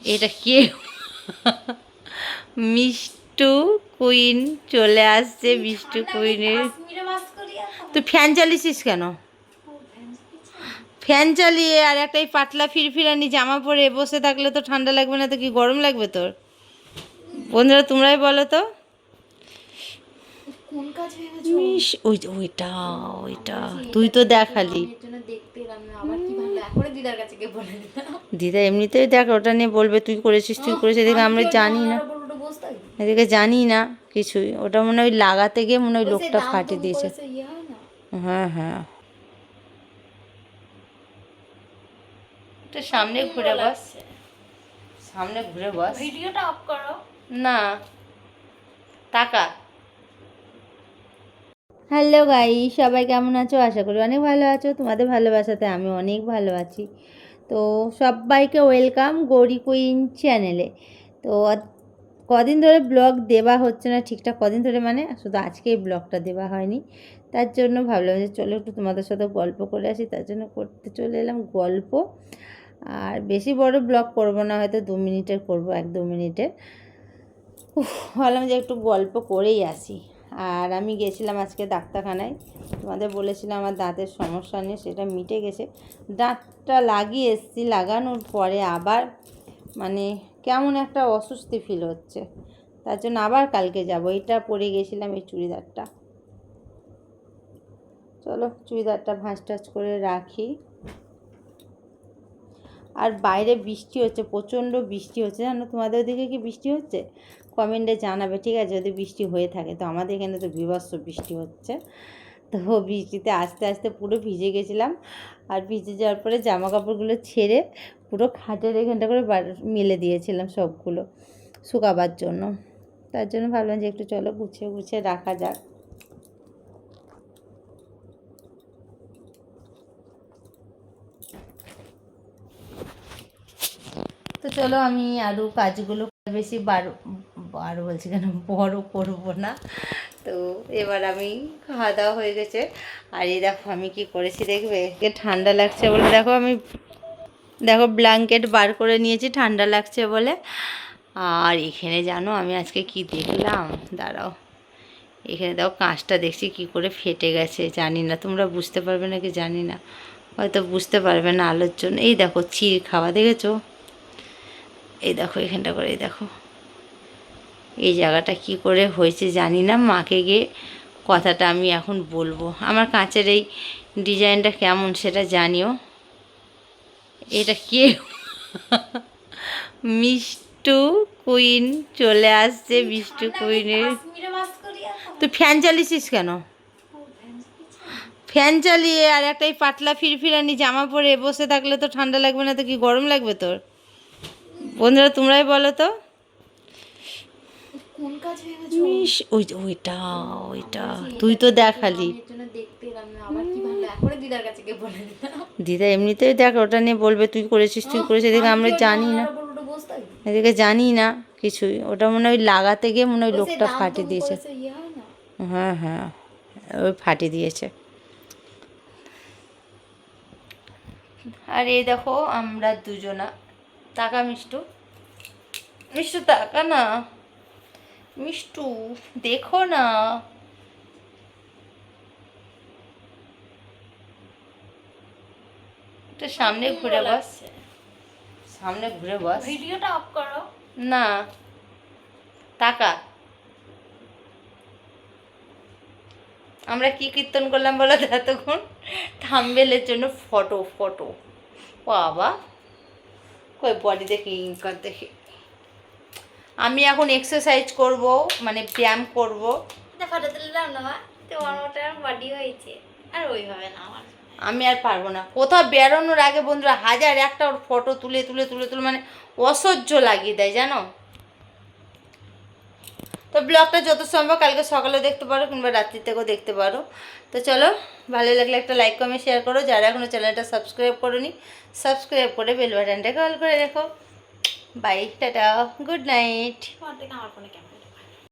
এটা কে? মিষ্টু কুইন চলে আসছে। মিষ্টু কুইনের তুই ফ্যান চালিয়েছিস কেন? ফ্যান চালিয়ে আর একটা এই পাতলা ফিরফিরানি জামা পরে বসে থাকলে তো ঠান্ডা লাগবে না তো কি গরম লাগবে তোর? বন্ধুরা তোমরাই বলো তো। ওইটা ওইটা তুই তো দেখালি। দিদা এমনিতেই দেখ ওটা নিয়ে বলবে তুই করেছিস এদিকে আমরা জানি না, এদিকে জানি না কিছুই। ওটা মনে হয় লাগাতে গিয়ে মনে হয় লোকটা ফাটিয়ে দিয়েছে। হ্যাঁ হ্যাঁ, সামনে ঘুরে বস, সামনে ঘুরে বস। ভিডিওটা অফ করো না, টাকা। হ্যালো গাই, সবাই কেমন আছো? আশা করি অনেক ভালো আছো। তোমাদের ভালোবাসাতে আমি অনেক ভালো আছি। তো সবাইকে ওয়েলকাম গৌরী কুইন চ্যানেলে। তো কদিন ধরে ব্লগ দেওয়া হচ্ছে না ঠিকঠাক, কদিন ধরে মানে শুধু আজকেই ব্লগটা দেওয়া হয়নি। তার জন্য ভাবলাম যে চলো একটু তোমাদের সাথে গল্প করে আসি, তার জন্য করতে চলে এলাম গল্প। আর বেশি বড় ব্লগ করবো না, হয়তো 2 মিনিটের করবো, 1-2 মিনিটের। ভাবলাম যে একটু গল্প করেই আসি। আর আমি গেছিলাম আজকে ডাক্তারখানায়। তোমাদের বলেছিলাম আমার দাঁতের সমস্যা নিয়ে, সেটা মিটে গেছে। দাঁতটা লাগিয়ে এসেছি, লাগানোর পরে আবার মানে কেমন একটা অস্বস্তি ফিল হচ্ছে, তার জন্য আবার কালকে যাব। এটা পরে গেছিলাম এই চুড়িদারটা। চলো চুড়িদারটা ভাঁজ টাজ করে রাখি। আর বাইরে বৃষ্টি হচ্ছে, প্রচণ্ড বৃষ্টি হচ্ছে জানো। তোমাদের ওদিকে কি বৃষ্টি হচ্ছে? কমেন্টে জানাবে, ঠিক আছে? যদি বৃষ্টি হয়ে থাকে তো আমাদের এখানে তো বীভৎস বৃষ্টি হচ্ছে। তো বৃষ্টিতে আস্তে আস্তে পুরো ভিজে গেছিলাম। আর ভিজে যাওয়ার পরে জামা কাপড়গুলো ছেড়ে পুরো খাটের এখানটা করে মেলে দিয়েছিলাম সবগুলো শুকাবার জন্য। তার জন্য ভাবলাম যে একটু চলো গুছিয়ে গুছিয়ে রাখা যাক। তো চলো আমি আরও কাজগুলো বেশি বারো বলছি কেন, বড় করবো না। তো এবার আমি খাওয়া দাওয়া হয়ে গেছে। আর এই দেখো আমি কি করেছি দেখবে, ঠান্ডা লাগছে বলে দেখো ব্ল্যাঙ্কেট বার করে নিয়েছি ঠান্ডা লাগছে বলে। আর এখানে জানো আমি আজকে কি দেখলাম, দাঁড়াও, এখানে দেখো কাঁচটা দেখছি কি করে ফেটে গেছে। জানি না তোমরা বুঝতে পারবে নাকি জানি না, হয়তো বুঝতে পারবে না আলোর জন্য। এই দেখো চিড় খাওয়া দেখেছো, এই দেখো এখানটা করে, এই দেখো এই জায়গাটা কি করে হয়েছে জানি না। মাকে গিয়ে কথাটা আমি এখন বলবো। আমার কাঁচের এই ডিজাইনটা কেমন সেটা জানিও। এটা কে? মিষ্টু কুইন চলে আসছে। মিষ্টু কুইনের তুই ফ্যান চালিয়েছিস কেন? ফ্যান চালিয়ে আর একটা এই পাতলা ফিরফিরানি জামা পরে বসে থাকলে তো ঠান্ডা লাগবে না তো কি গরম লাগবে তোর? বন্ধুরা তোমরাই বলো তো। ওইটা ওইটা তুই তো দেখালি। দিদা এমনিতেই দেখ ওটা নিয়ে বলবে তুই করেছিস এদিকে আমরা জানি না, এদিকে জানি না কিছুই। ওটা মনে হয় লাগাতে গিয়ে মনে হয় লোকটা ফাটিয়ে দিয়েছে। হ্যাঁ হ্যাঁ, ওই ফাটিয়ে দিয়েছে। আর এই দেখো আমরা দুজনা। তাকা মিষ্টু, মিষ্টু তাকা না, মিষ্টু দেখো না। সামনে ঘুরে বস, সামনে ঘুরে বস। ভিডিওটা অফ করো না, টাকা। আমরা কি কীর্তন করলাম বলো তো এতক্ষণ? থাম্বনেলের জন্য ফটো ফটো। বাবা কই বডি দেখি, ইনকার দেখি। আমি এখন এক্সারসাইজ করব, মানে ব্যায়াম করব। ফটো তুললাম না তোমার মতো বডি হয়েছে, আর ওইভাবে না আমার আমি আর পারবো না। কোথাও বেরোনোর আগে বন্ধুরা হাজার একটা ওর ফটো তুলে তুলে তুলে তুলে মানে অসহ্য লাগিয়ে দেয় জানো। তো ব্লগটা যত সম্ভব কালকে সকালে দেখতে পারো কিংবা রাত্রি থেকেও দেখতে পারো। তো চলো, ভালো লাগলে একটা লাইক কমেন্ট শেয়ার করো। যারা এখনও চ্যানেলটা সাবস্ক্রাইব করোনি সাবস্ক্রাইব করে বেল বাটনটাকে অল করে রেখো। Bye, tata, good night.